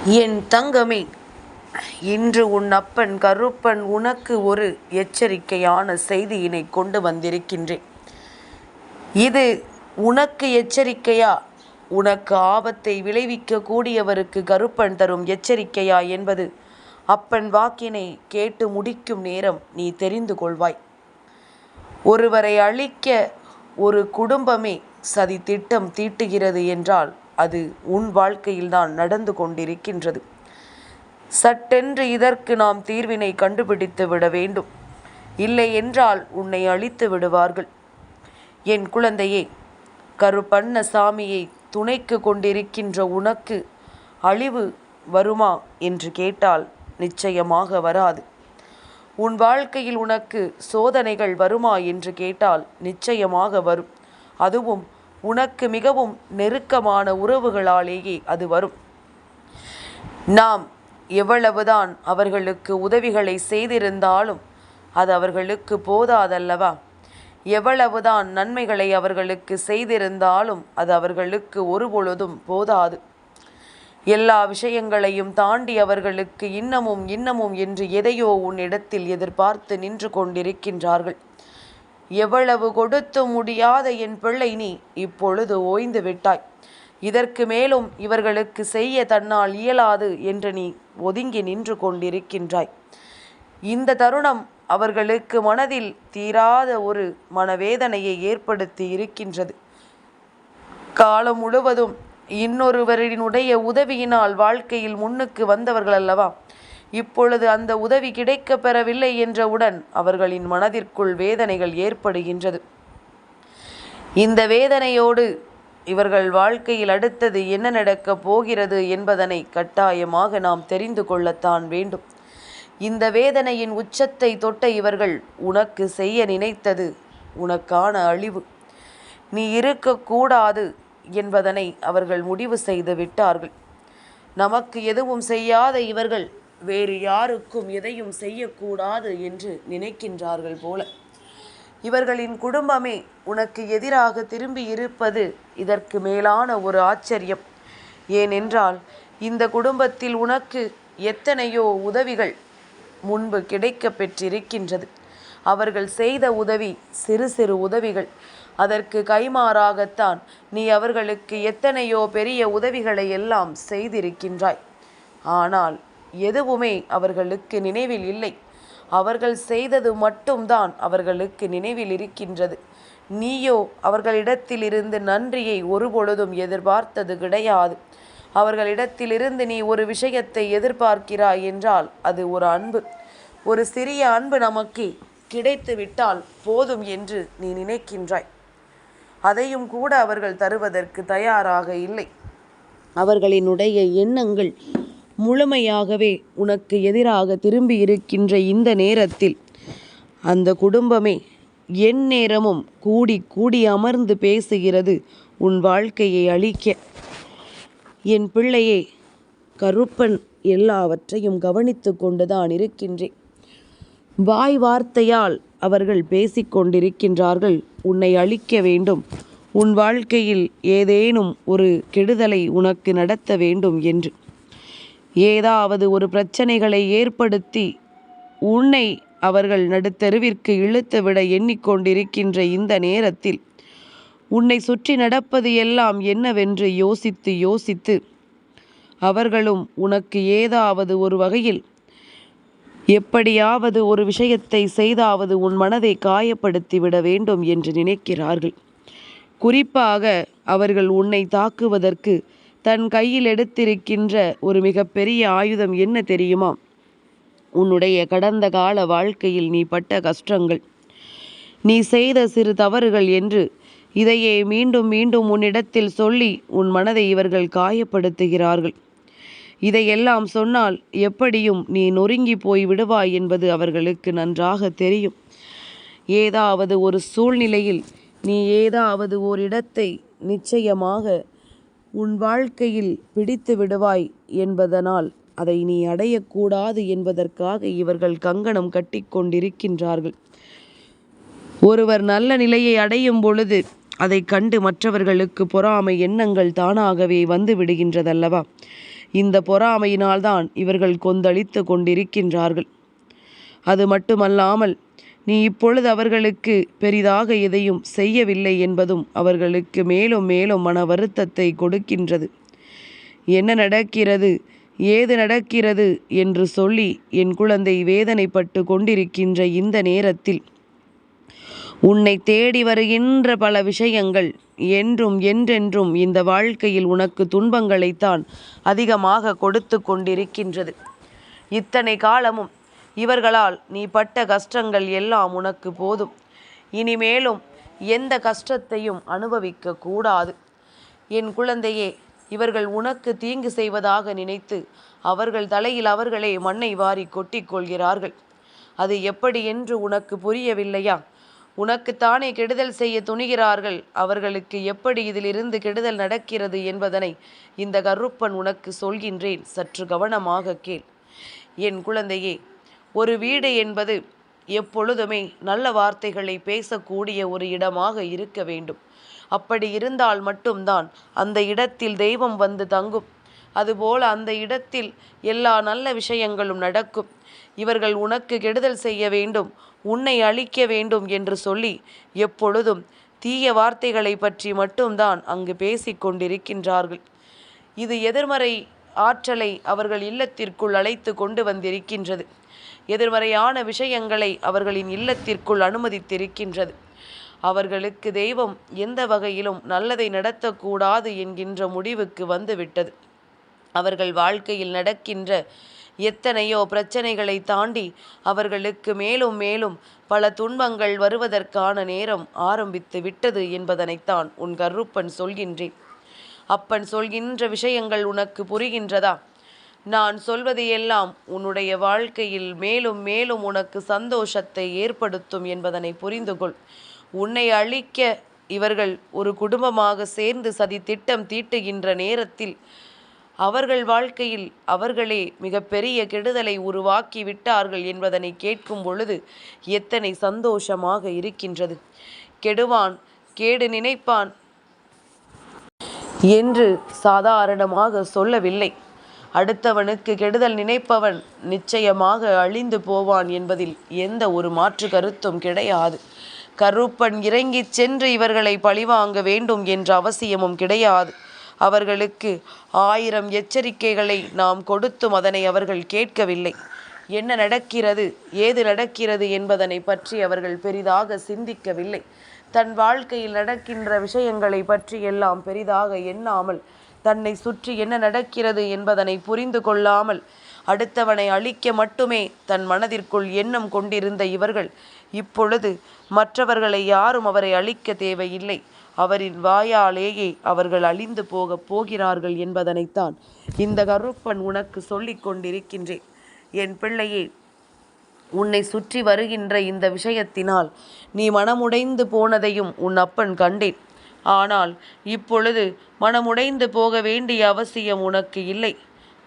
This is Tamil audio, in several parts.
என் தங்கமே, இன்று உன் அப்பன் கருப்பன் உனக்கு ஒரு எச்சரிக்கையான செய்தியினை கொண்டு வந்திருக்கின்றேன். இது உனக்கு எச்சரிக்கையா, உனக்கு ஆபத்தை விளைவிக்க கூடியவருக்கு கருப்பன் தரும் எச்சரிக்கையா என்பது அப்பன் வாக்கினை கேட்டு முடிக்கும் நேரம் நீ தெரிந்து கொள்வாய். ஒருவரை அழிக்க ஒரு குடும்பமே சதி திட்டம் தீட்டுகிறது என்றால் அது உன் வாழ்க்கையில்தான் நடந்து கொண்டிருக்கின்றது. சட்டென்று இதற்கு நாம் தீர்வினை கண்டுபிடித்து விட வேண்டும். இல்லை என்றால் உன்னை அழித்து விடுவார்கள். என் குழந்தையே, கருப்பண்ண சாமியை துணைக்கு கொண்டிருக்கின்ற உனக்கு அழிவு வருமா என்று கேட்டால் நிச்சயமாக வராது. உன் வாழ்க்கையில் உனக்கு சோதனைகள் வருமா என்று கேட்டால் நிச்சயமாக வரும். அதுவும் உனக்கு மிகவும் நெருக்கமான உறவுகளாலேயே அது வரும். நாம் எவ்வளவுதான் அவர்களுக்கு உதவிகளை செய்திருந்தாலும் அது அவர்களுக்கு போதாதல்லவா? எவ்வளவுதான் நன்மைகளை அவர்களுக்கு செய்திருந்தாலும் அது அவர்களுக்கு ஒருபொழுதும் போதாது. எல்லா விஷயங்களையும் தாண்டி அவர்களுக்கு இன்னமும் என்று எதையோ உன்னிடத்தில் எதிர்பார்த்து நின்று கொண்டிருக்கின்றார்கள். எவ்வளவு கொடுத்து முடியாத என் பிள்ளை, நீ இப்பொழுது ஓய்ந்து விட்டாய். இதற்கு மேலும் இவர்களுக்கு செய்ய தன்னால் இயலாது என்று நீ ஒதுங்கி நின்று கொண்டிருக்கின்றாய். இந்த தருணம் அவர்களுக்கு மனதில் தீராத ஒரு மனவேதனையை ஏற்படுத்தி இருக்கின்றது. காலம் முழுவதும் இன்னொருவரினுடைய உதவியினால் வாழ்க்கையில் முன்னுக்கு வந்தவர்கள் அல்லவா? இப்பொழுது அந்த உதவி கிடைக்க பெறவில்லை என்றவுடன் அவர்களின் மனதிற்குள் வேதனைகள் ஏற்படுகின்றது. இந்த வேதனையோடு இவர்கள் வாழ்க்கையில் அடுத்தது என்ன நடக்கப் போகிறது என்பதனை கட்டாயமாக நாம் தெரிந்து கொள்ளத்தான் வேண்டும். இந்த வேதனையின் உச்சத்தை தொட்ட இவர்கள் உனக்கு செய்ய நினைத்தது உனக்கான அழிவு. நீ இருக்கக்கூடாது என்பதனை அவர்கள் முடிவு செய்து விட்டார்கள். நமக்கு எதுவும் செய்யாத இவர்கள் வேறு யாருக்கும் எதையும் செய்யக்கூடாது என்று நினைக்கின்றார்கள் போல. இவர்களின் குடும்பமே உனக்கு எதிராக திரும்பி இருப்பது இதற்கு மேலான ஒரு ஆச்சரியம். ஏனென்றால் இந்த குடும்பத்தில் உனக்கு எத்தனையோ உதவிகள் முன்பு கிடைக்க பெற்றிருக்கின்றது. அவர்கள் செய்த உதவி சிறு சிறு உதவிகள். அதற்கு கைமாறாகத்தான் நீ அவர்களுக்கு எத்தனையோ பெரிய உதவிகளை எல்லாம் செய்திருக்கின்றாய். ஆனால் எதுவுமே அவர்களுக்கு நினைவில் இல்லை. அவர்கள் செய்தது மட்டும்தான் அவர்களுக்கு நினைவில் இருக்கின்றது. நீயோ அவர்களிடத்திலிருந்து நன்றியை ஒருபொழுதும் எதிர்பார்த்தது கிடையாது. அவர்களிடத்திலிருந்து நீ ஒரு விஷயத்தை எதிர்பார்க்கிறாய் என்றால் அது ஒரு அன்பு. ஒரு சிறிய அன்பு நமக்கு கிடைத்து விட்டால் போதும் என்று நீ நினைக்கின்றாய். அதையும் கூட அவர்கள் தருவதற்கு தயாராக இல்லை. அவர்களினுடைய எண்ணங்கள் முழுமையாகவே உனக்கு எதிராக திரும்பி இருக்கின்ற இந்த நேரத்தில் அந்த குடும்பமே எந்நேரமும் கூடி கூடி அமர்ந்து பேசுகிறது உன் வாழ்க்கையை அழிக்க. என் பிள்ளையே, கருப்பன் எல்லாவற்றையும் கவனித்து கொண்டுதான் இருக்கின்றேன். வாய் வார்த்தையால் அவர்கள் பேசிக்கொண்டிருக்கின்றார்கள் உன்னை அழிக்க வேண்டும், உன் வாழ்க்கையில் ஏதேனும் ஒரு கெடுதலை உனக்கு நடத்த வேண்டும் என்று. ஏதாவது ஒரு பிரச்சனைகளை ஏற்படுத்தி உன்னை அவர்கள் நடுத்தெருவிற்கு இழுத்துவிட எண்ணிக்கொண்டிருக்கின்ற இந்த நேரத்தில் உன்னை சுற்றி நடப்பது எல்லாம் என்னவென்று யோசித்து யோசித்து அவர்களும் உனக்கு ஏதாவது ஒரு வகையில் எப்படியாவது ஒரு விஷயத்தை செய்தாவது உன் மனதை காயப்படுத்திவிட வேண்டும் என்று நினைக்கிறார்கள். குறிப்பாக அவர்கள் உன்னை தாக்குவதற்கு தன் கையில் எடுத்திருக்கின்ற ஒரு மிகப்பெரிய ஆயுதம் என்ன தெரியுமா? உன்னுடைய கடந்த கால வாழ்க்கையில் நீ பட்ட கஷ்டங்கள், நீ செய்த சிறு தவறுகள் என்று இதையே மீண்டும் மீண்டும் உன்னிடத்தில் சொல்லி உன் மனதை இவர்கள் காயப்படுத்துகிறார்கள். இதையெல்லாம் சொன்னால் எப்படியும் நீ நொறுங்கி போய் விடுவாய் என்பது அவர்களுக்கு நன்றாக தெரியும். ஏதாவது ஒரு சூழ்நிலையில் நீ ஏதாவது ஓரிடத்தை நிச்சயமாக உன் வாழ்க்கையில் பிடித்து விடுவாய் என்பதனால் அதை நீ அடையக்கூடாது என்பதற்காக இவர்கள் கங்கணம் கட்டி கொண்டிருக்கின்றார்கள். ஒருவர் நல்ல நிலையை அடையும் பொழுது அதை கண்டு மற்றவர்களுக்கு பொறாமை எண்ணங்கள் தானாகவே வந்து விடுகின்றதல்லவா? இந்த பொறாமையினால்தான் இவர்கள் கொந்தளித்து கொண்டிருக்கின்றார்கள். அது மட்டுமல்லாமல் நீ இப்பொழுது அவர்களுக்கு பெரிதாக எதையும் செய்யவில்லை என்பதும் அவர்களுக்கு மேலும் மேலும் மன வருத்தத்தை கொடுக்கின்றது. என்ன நடக்கிறது, ஏது நடக்கிறது என்று சொல்லி என் குழந்தை வேதனைப்பட்டு கொண்டிருக்கின்ற இந்த நேரத்தில் உன்னை தேடி வருகின்ற பல விஷயங்கள் என்றும் என்றென்றும் இந்த வாழ்க்கையில் உனக்கு துன்பங்களைத்தான் அதிகமாக கொடுத்து கொண்டிருக்கின்றது. இத்தனை காலமும் இவர்களால் நீ பட்ட கஷ்டங்கள் எல்லாம் உனக்கு போதும். இனிமேலும் எந்த கஷ்டத்தையும் அனுபவிக்க கூடாது. என் குழந்தையே, இவர்கள் உனக்கு தீங்கு செய்வதாக நினைத்து அவர்கள் தலையில் அவர்களே மண்ணை வாரி கொட்டிக்கொள்கிறார்கள். அது எப்படி என்று உனக்கு புரியவில்லையா? உனக்குத்தானே கெடுதல் செய்ய துணிகிறார்கள். அவர்களுக்கு எப்படி இதிலிருந்து கெடுதல் நடக்கிறது என்பதனை இந்த கருப்பன் உனக்கு சொல்கின்றேன். சற்று கவனமாக கேள். என் குழந்தையே, ஒரு வீடு என்பது எப்பொழுதுமே நல்ல வார்த்தைகளை பேசக்கூடிய ஒரு இடமாக இருக்க வேண்டும். அப்படி இருந்தால் மட்டும்தான் அந்த இடத்தில் தெய்வம் வந்து தங்கும். அதுபோல அந்த இடத்தில் எல்லா நல்ல விஷயங்களும் நடக்கும். இவர்கள் உனக்கு கெடுதல் செய்ய வேண்டும், உன்னை அழிக்க வேண்டும் என்று சொல்லி எப்பொழுதும் தீய வார்த்தைகளை பற்றி மட்டும்தான் அங்கு பேசிக்கொண்டிருக்கின்றார்கள். இது எதிர்மறை ஆற்றலை அவர்கள் இல்லத்திற்குள் அழைத்து கொண்டு வந்திருக்கின்றது. எதிர்மறையான விஷயங்களை அவர்களின் இல்லத்திற்குள் அனுமதித்திருக்கின்றது. அவர்களுக்கு தெய்வம் எந்த வகையிலும் நல்லதை நடத்தக்கூடாது என்கின்ற முடிவுக்கு வந்துவிட்டது. அவர்கள் வாழ்க்கையில் நடக்கின்ற எத்தனையோ பிரச்சனைகளை தாண்டி அவர்களுக்கு மேலும் மேலும் பல துன்பங்கள் வருவதற்கான நேரம் ஆரம்பித்து விட்டது என்பதனைத்தான் உன் கருப்பன் சொல்கின்றேன். அப்பன் சொல்கின்ற விஷயங்கள் உனக்கு புரிகின்றதா? நான் சொல்வது எல்லாம் உன்னுடைய வாழ்க்கையில் மேலும் மேலும் உனக்கு சந்தோஷத்தை ஏற்படுத்தும் என்பதனை புரிந்து கொள். உன்னை அழிக்க இவர்கள் ஒரு குடும்பமாக சேர்ந்து சதி திட்டம் தீட்டுகின்ற நேரத்தில் அவர்கள் வாழ்க்கையில் அவர்களே மிகப்பெரிய கெடுதலை உருவாக்கி விட்டார்கள் என்பதனை கேட்கும் பொழுது எத்தனை சந்தோஷமாக இருக்கின்றது. கெடுவான், கேடு நினைப்பான் என்று சாதாரணமாக சொல்லவில்லை. அடுத்தவனுக்கு கெடுதல் நினைப்பவன் நிச்சயமாக அழிந்து போவான் என்பதில் எந்த ஒரு மாற்று கருத்தும் கிடையாது. கருப்பன் இறங்கிச் சென்று இவர்களை பழிவாங்க வேண்டும் என்ற அவசியமும் கிடையாது. அவர்களுக்கு 1000 எச்சரிக்கைகளை நாம் கொடுத்தும் அதனை அவர்கள் கேட்கவில்லை. என்ன நடக்கிறது, ஏது நடக்கிறது என்பதனை பற்றி அவர்கள் பெரிதாக சிந்திக்கவில்லை. தன் வாழ்க்கையில் நடக்கின்ற விஷயங்களை பற்றி எல்லாம் பெரிதாக எண்ணாமல், தன்னை சுற்றி என்ன நடக்கிறது என்பதனை புரிந்து கொள்ளாமல் அடுத்தவனை அழிக்க மட்டுமே தன் மனதிற்குள் எண்ணம் கொண்டிருந்த இவர்கள் இப்பொழுது மற்றவர்களை யாரும் அவரை அழிக்க தேவையில்லை, அவரின் வாயாலேயே அவர்கள் அழிந்து போகிறார்கள் என்பதனைத்தான் இந்த கருப்பன் உனக்கு சொல்லிக் கொண்டிருக்கின்றேன். என் பிள்ளையே, உன்னை சுற்றி வருகின்ற இந்த விஷயத்தினால் நீ மனமுடைந்து போனதையும் உன் அப்பன் கண்டேன். ஆனால் இப்பொழுது மனமுடைந்து போக வேண்டிய அவசியம் உனக்கு இல்லை.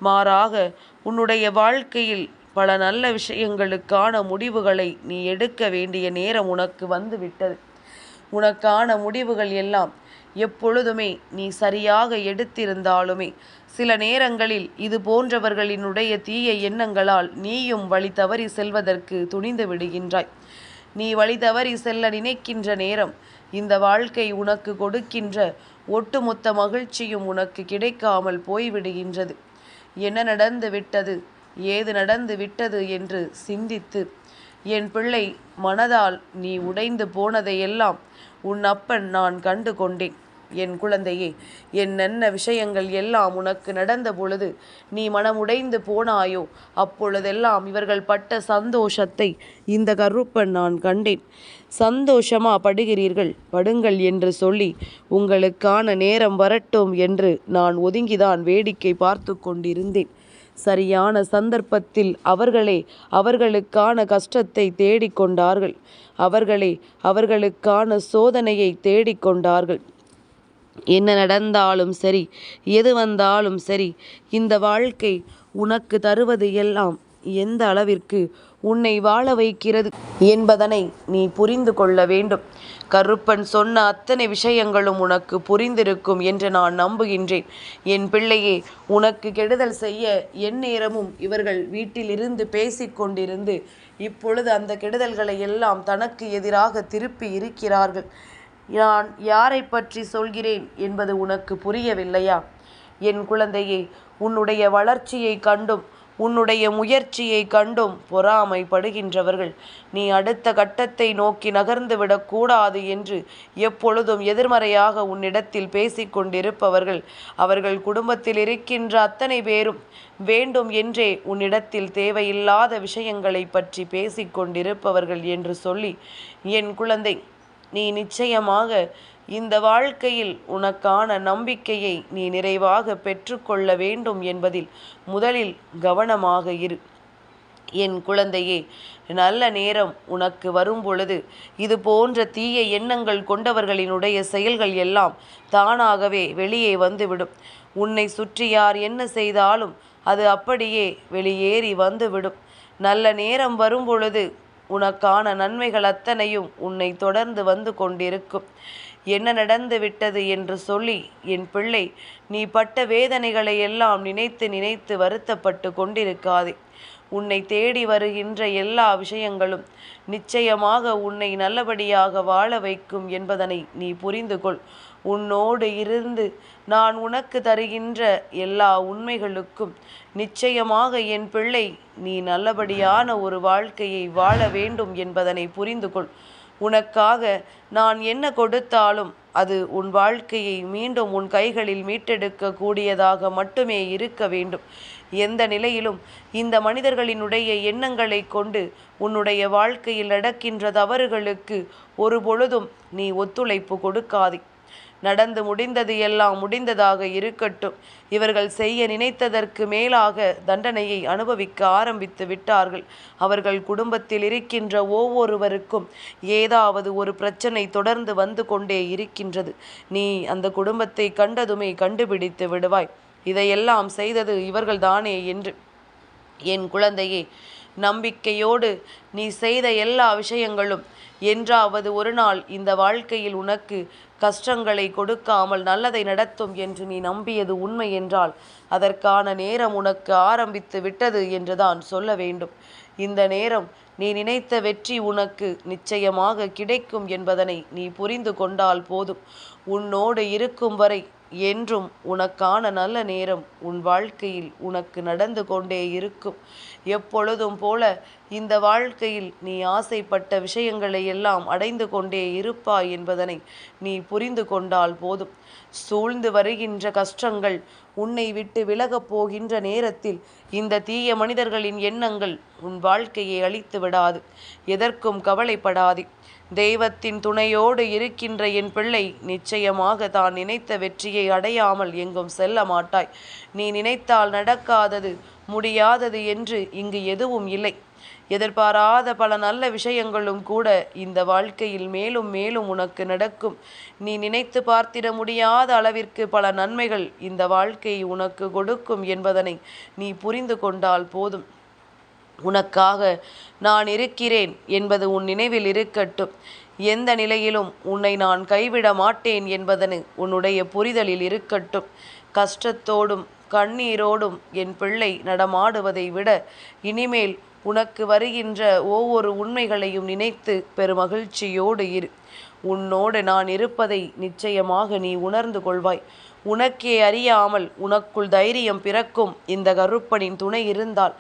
மாறாக உன்னுடைய வாழ்க்கையில் பல நல்ல விஷயங்களுக்கான முடிவுகளை நீ எடுக்க வேண்டிய நேரம் உனக்கு வந்து விட்டது. உனக்கான முடிவுகள் எல்லாம் எப்பொழுதுமே நீ சரியாக எடுத்திருந்தாலுமே சில நேரங்களில் இது போன்றவர்களினுடைய தீய எண்ணங்களால் நீயும் வழி தவறி செல்வதற்கு துணிந்து விடுகின்றாய். நீ வழி தவறி செல்ல நினைக்கின்ற நேரம் இந்த வாழ்க்கை உனக்கு கொடுக்கின்ற ஒட்டுமொத்த மகிழ்ச்சியும் உனக்கு கிடைக்காமல் போய்விடுகின்றது. என்ன நடந்து விட்டது, ஏது நடந்து விட்டது என்று சிந்தித்து என் பிள்ளை, மனதால் நீ உடைந்து போனதையெல்லாம் உன் அப்பன் நான் கண்டு கொண்டேன். என் குழந்தையே, என்னென்ன விஷயங்கள் எல்லாம் உனக்கு நடந்த பொழுது நீ மனமுடைந்து போனாயோ அப்பொழுதெல்லாம் இவர்கள் பட்ட சந்தோஷத்தை இந்த கருப்பன் நான் கண்டேன். சந்தோஷமா படுகிறீர்கள், படுங்கள் என்று சொல்லி உங்களுக்கான நேரம் வரட்டும் என்று நான் ஒதுங்கிதான் வேடிக்கை பார்த்து கொண்டிருந்தேன். சரியான சந்தர்ப்பத்தில் அவர்களே அவர்களுக்கான கஷ்டத்தை தேடிக்கொண்டார்கள். அவர்களே அவர்களுக்கான சோதனையை தேடிக்கொண்டார்கள். என்ன நடந்தாலும் சரி, எது வந்தாலும் சரி, இந்த வாழ்க்கை உனக்கு தருவது எல்லாம் எந்த அளவிற்கு உன்னை வாழ வைக்கிறது என்பதனை நீ புரிந்து கொள்ள வேண்டும். கருப்பன் சொன்ன அத்தனை விஷயங்களும் உனக்கு புரிந்திருக்கும் என்று நான் நம்புகின்றேன். என் பிள்ளையே, உனக்கு கெடுதல் செய்ய எந்நேரமும் இவர்கள் வீட்டிலிருந்து பேசிக்கொண்டிருந்து இப்பொழுது அந்த கெடுதல்களை எல்லாம் தனக்கு எதிராக திருப்பி இருக்கிறார்கள். நான் யாரை பற்றி சொல்கிறேன் என்பது உனக்கு புரியவில்லையா? என் குழந்தையே, உன்னுடைய வளர்ச்சியை கண்டும் உன்னுடைய முயற்சியை கண்டும் பொறாமைப்படுகின்றவர்கள் நீ அடுத்த கட்டத்தை நோக்கி நகர்ந்து விடக்கூடாது என்று எப்பொழுதும் எதிர்மறையாக உன்னிடத்தில் பேசிக்கொண்டிருப்பவர்கள், அவர்கள் குடும்பத்தில் இருக்கின்ற அத்தனை பேரும் வேண்டும் என்றே உன்னிடத்தில் தேவையில்லாத விஷயங்களை பற்றி பேசிக்கொண்டிருப்பவர்கள் என்று சொல்லி, என் குழந்தை, நீ நிச்சயமாக இந்த வாழ்க்கையில் உனக்கான நம்பிக்கையை நீ நிறைவாக பெற்றுக்கொள்ள வேண்டும் என்பதில் முதலில் கவனமாக இரு. என் குழந்தையே, நல்ல நேரம் உனக்கு வரும் பொழுது இது போன்ற தீய எண்ணங்கள் கொண்டவர்களினுடைய செயல்கள் எல்லாம் தானாகவே வெளியே வந்துவிடும். உன்னை சுற்றி யார் என்ன செய்தாலும் அது அப்படியே வெளியேறி வந்துவிடும். நல்ல நேரம் வரும் பொழுது உனக்கான நன்மைகள் அத்தனையும் உன்னை தொடர்ந்து வந்து கொண்டிருக்கும். என்ன நடந்து விட்டது என்று சொல்லி என் பிள்ளை, நீ பட்ட வேதனைகளை எல்லாம் நினைத்து நினைத்து வருத்தப்பட்டு கொண்டிருக்காதே. உன்னை தேடி வருகின்ற எல்லா விஷயங்களும் நிச்சயமாக உன்னை நல்லபடியாக வாழ வைக்கும் என்பதனை நீ புரிந்து கொள். உன்னோடு இருந்து நான் உனக்கு தருகின்ற எல்லா உண்மைகளுக்கும் நிச்சயமாக என் பிள்ளை நீ நல்லபடியான ஒரு வாழ்க்கையை வாழ வேண்டும் என்பதனை புரிந்து கொள். உனக்காக நான் என்ன கொடுத்தாலும் அது உன் வாழ்க்கையை மீண்டும் உன் கைகளில் மீட்டெடுக்க கூடியதாக மட்டுமே இருக்க வேண்டும். எந்த நிலையிலும் இந்த மனிதர்களினுடைய எண்ணங்களை கொண்டு உன்னுடைய வாழ்க்கையில் நடக்கின்ற தவறுகளுக்கு ஒரு பொழுதும் நீ ஒத்துழைப்பு கொடுக்காதே. நடந்து முடிந்தது எல்லாம் முடிந்ததாக இருக்கட்டும். இவர்கள் செய்ய நினைத்ததற்கு மேலாக தண்டனையை அனுபவிக்க ஆரம்பித்து விட்டார்கள். அவர்கள் குடும்பத்தில் இருக்கின்ற ஒவ்வொருவருக்கும் ஏதாவது ஒரு பிரச்சனை தொடர்ந்து வந்து கொண்டே இருக்கின்றது. நீ அந்த குடும்பத்தை கண்டதுமே கண்டுபிடித்து விடுவாய், இதையெல்லாம் செய்தது இவர்கள்தானே என்று. என் குழந்தையே, நம்பிக்கையோடு நீ செய்த எல்லா விஷயங்களும் என்றாவது ஒரு நாள் இந்த வாழ்க்கையில் உனக்கு கஷ்டங்களை கொடுக்காமல் நல்லதை நடத்தும் என்று நீ நம்பியது உண்மை என்றால் அதற்கான நேரம் உனக்கு ஆரம்பித்து விட்டது என்றுதான் சொல்ல வேண்டும். இந்த நேரம் நீ நினைத்த வெற்றி உனக்கு நிச்சயமாக கிடைக்கும் என்பதனை நீ புரிந்து கொண்டால் போதும். உன்னோடு இருக்கும் வரை என்றும் உனக்கான நல்ல நேரம் உன் வாழ்க்கையில் உனக்கு நடந்து கொண்டே இருக்கும். எப்பொழுதும் போல இந்த வாழ்க்கையில் நீ ஆசைப்பட்ட விஷயங்களை எல்லாம் அடைந்து கொண்டே இருப்பாய் என்பதனை நீ புரிந்து கொண்டால் போதும். சூழ்ந்து வருகின்ற கஷ்டங்கள் உன்னை விட்டு விலகப் போகின்ற நேரத்தில் இந்த தீய மனிதர்களின் எண்ணங்கள் உன் வாழ்க்கையை அழித்து விடாது. எதற்கும் கவலைப்படாதே. தெய்வத்தின் துணையோடு இருக்கின்ற என் பிள்ளை நிச்சயமாக தான் நினைத்த வெற்றியை அடையாமல் எங்கும் செல்ல மாட்டாய். நீ நினைத்தால் நடக்காதது முடியாதது என்று இங்கு எதுவும் இல்லை. எதிர்பாராத பல நல்ல விஷயங்களும் கூட இந்த வாழ்க்கையில் மேலும் மேலும் உனக்கு நடக்கும். நீ நினைத்து பார்த்திட முடியாத அளவிற்கு பல நன்மைகள் இந்த வாழ்க்கை உனக்கு கொடுக்கும் என்பதனை நீ புரிந்து கொண்டால் போதும். உனக்காக நான் இருக்கிறேன் என்பது உன் நினைவில் இருக்கட்டும். எந்த நிலையிலும் உன்னை நான் கைவிட மாட்டேன் என்பதனை உன்னுடைய புரிதலில் இருக்கட்டும். கஷ்டத்தோடும் கண்ணீரோடும் என் பிள்ளை நடமாடுவதை விட இனிமேல் உனக்கு வருகின்ற ஒவ்வொரு உண்மைகளையும் நினைத்து பெருமகிழ்ச்சியோடு இரு. உன்னோடு நான் இருப்பதை நிச்சயமாக நீ உணர்ந்து கொள்வாய். உனக்கே அறியாமல் உனக்குள் தைரியம் பிறக்கும். இந்த கருப்பனின் துணை இருந்தால்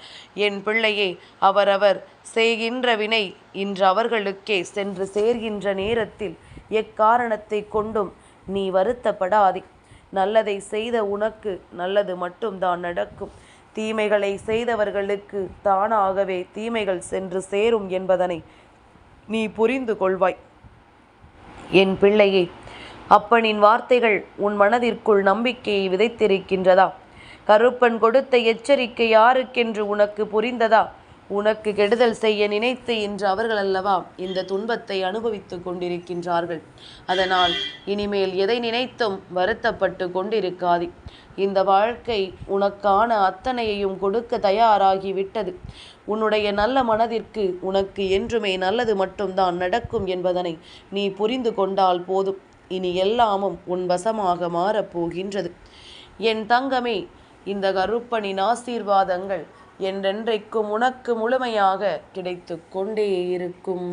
என் பிள்ளையே, அவரவர் செய்கின்ற வினை இன்று அவர்களுக்கே சென்று சேர்கின்ற நேரத்தில் எக்காரணத்தை கொண்டும் நீ வருத்தப்படாதே. நல்லதை செய்த உனக்கு நல்லது மட்டும்தான் நடக்கும். தீமைகளை செய்தவர்களுக்கு தானாகவே தீமைகள் சென்று சேரும் என்பதனை நீ புரிந்து கொள்வாய். என் பிள்ளையே, அப்பனின் வார்த்தைகள் உன் மனதிற்குள் நம்பிக்கையை விதைத்திருக்கின்றதா? கருப்பன் கொடுத்த எச்சரிக்கை யாருக்கென்று உனக்கு புரிந்ததா? உனக்கு கெடுதல் செய்ய நினைத்து இன்று அவர்கள் அல்லவா இந்த துன்பத்தை அனுபவித்துக் கொண்டிருக்கின்றார்கள். அதனால் இனிமேல் எதை நினைத்தும் வருத்தப்பட்டு கொண்டிருக்காதே. இந்த வாழ்க்கை உனக்கான அத்தனையையும் கொடுக்க தயாராகி விட்டது. உன்னுடைய நல்ல மனதிற்கு உனக்கு என்றுமே நல்லது மட்டும்தான் நடக்கும் என்பதனை நீ புரிந்து கொண்டால் போதும். இனி எல்லாமும் உன் வசமாக மாறப்போகின்றது. என் தங்கமே, இந்த கருப்பனின் ஆசீர்வாதங்கள் என்றென்றைக்கும் உனக்கு முழுமையாக கிடைத்து கொண்டே இருக்கும்.